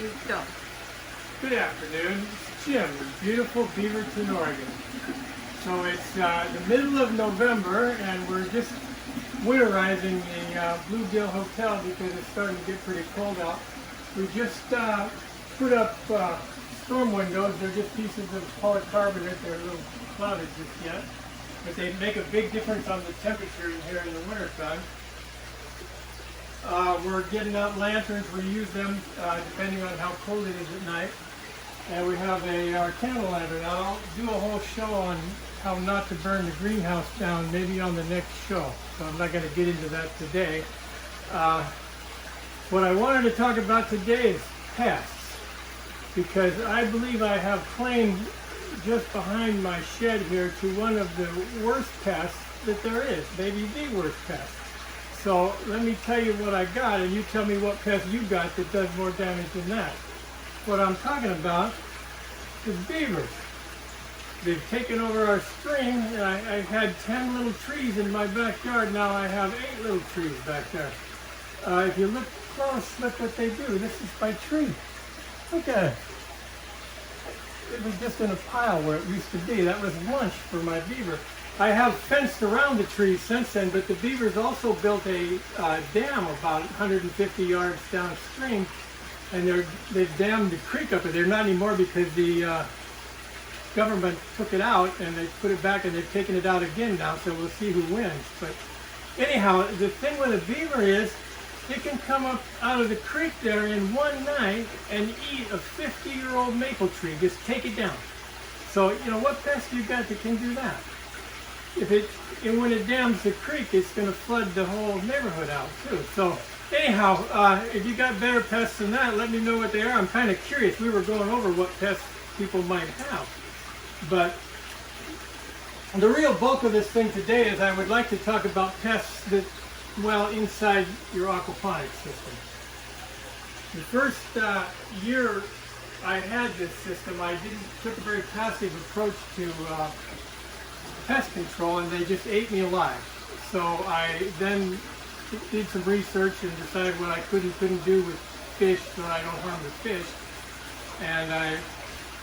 you go. Good afternoon. It's Jim in beautiful Beaverton, Oregon. So it's the middle of November, and we're just winterizing the Bluegill Hotel because it's starting to get pretty cold out. We just put up storm windows. They're just pieces of polycarbonate. They're a little clouded just yet, but they make a big difference on the temperature in here in the wintertime. We're getting out lanterns. We use them depending on how cold it is at night. And we have a candle lantern. I'll do a whole show on how not to burn the greenhouse down, maybe on the next show. So I'm not going to get into that today. What I wanted to talk about today is pests, because I believe I have claim just behind my shed here to one of the worst pests that there is, maybe the worst pest. So let me tell you what I got, and you tell me what pest you got that does more damage than that. What I'm talking about is beavers. They've taken over our stream. I had 10 little trees in my backyard. Now I have 8 little trees back there. If you look close, look what they do. This is my tree. Look at it. It was just in a pile where it used to be. That was lunch for my beaver. I have fenced around the trees since then, but the beavers also built a dam about 150 yards downstream, and they've dammed the creek up. They're not anymore because the government took it out and they put it back, and they've taken it out again now, so we'll see who wins. But anyhow, the thing with a beaver is it can come up out of the creek there in one night and eat a 50-year-old maple tree, just take it down. So, you know, what pest you got that can do that? And when it dams the creek, it's going to flood the whole neighborhood out too. So anyhow, if you got better pests than that, let me know what they are. I'm kind of curious. We were going over what pests people might have. But the real bulk of this thing today is I would like to talk about pests that dwell inside your aquaponics system. The first year I had this system, I took a very passive approach to pest control, and they just ate me alive. So I then did some research and decided what I could and couldn't do with fish so I don't harm the fish. And I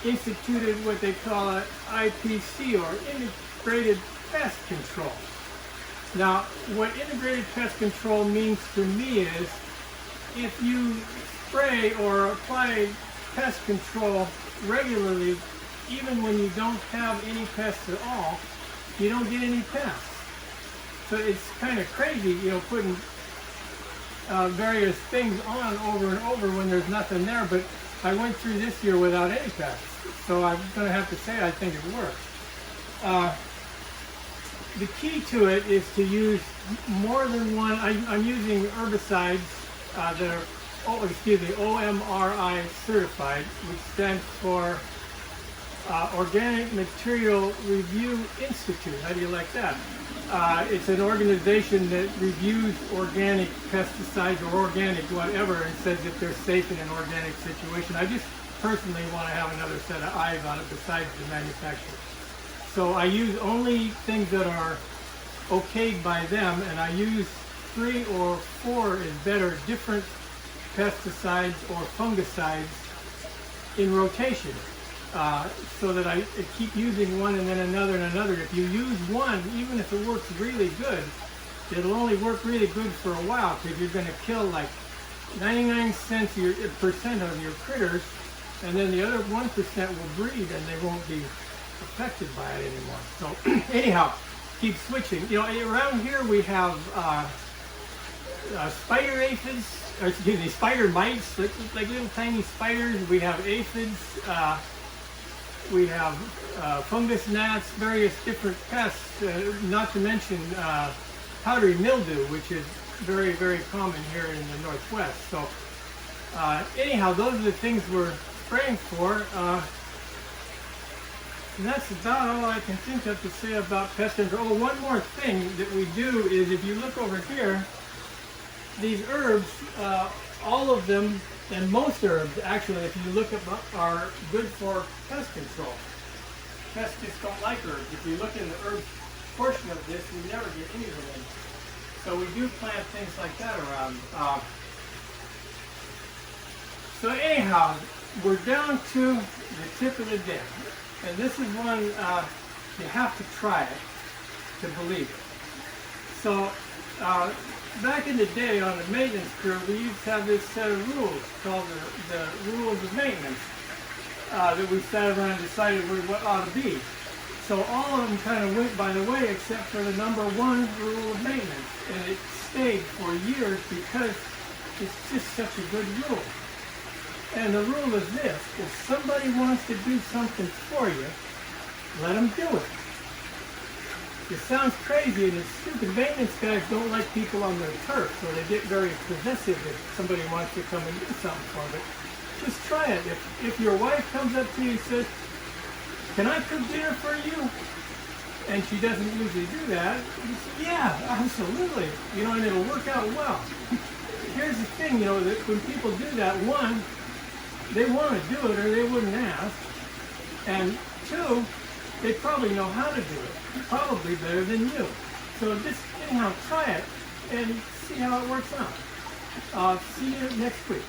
instituted what they call an IPC, or Integrated Pest Control. Now, what Integrated Pest Control means to me is if you spray or apply pest control regularly, even when you don't have any pests at all, you don't get any pests. So it's kind of crazy, you know, putting various things on over and over when there's nothing there, but I went through this year without any pests. So I'm going to have to say I think it works. The key to it is to use more than one. I'm using herbicides that are, OMRI certified, which stands for Organic Material Review Institute. How do you like that? It's an organization that reviews organic pesticides or organic whatever and says if they're safe in an organic situation. I just personally want to have another set of eyes on it besides the manufacturer. So I use only things that are okayed by them, and I use 3 or 4 is better different pesticides or fungicides in rotation. So that I keep using one and then another and another. If you use one, even if it works really good, it'll only work really good for a while because you're going to kill like 99% of your critters, and then the other 1% will breed and they won't be affected by it anymore. So anyhow, keep switching. You know, around here we have spider aphids, or excuse me, spider mites, like little tiny spiders. We have aphids. We have fungus gnats, various different pests, not to mention powdery mildew, which is very, very common here in the Northwest. So anyhow, those are the things we're spraying for. And that's about all I can think of to say about pest control. Oh, one more thing that we do is, if you look over here, these herbs, all of them, and most herbs, actually, if you look at, are good for pest control. Pests just don't like herbs. If you look in the herb portion of this, you never get any of them in. So we do plant things like that around. So anyhow, we're down to the tip of the day. And this is one, you have to try it to believe it. So, back in the day on the maintenance crew, we used to have this set of rules called the rules of maintenance that we sat around and decided what ought to be. So all of them kind of went by the way except for the number one rule of maintenance. And it stayed for years because it's just such a good rule. And the rule is this: if somebody wants to do something for you, let them do it. It sounds crazy, and the stupid maintenance guys don't like people on their turf, so they get very possessive if somebody wants to come and do something for them. Just try it. If your wife comes up to you and says, "Can I cook dinner for you?" and she doesn't usually do that, you say, "Yeah, absolutely." You know, and it'll work out well. Here's the thing, you know, that when people do that, one, they want to do it or they wouldn't ask, and two, they probably know how to do it, probably better than you. So just anyhow, try it and see how it works out. See you next week.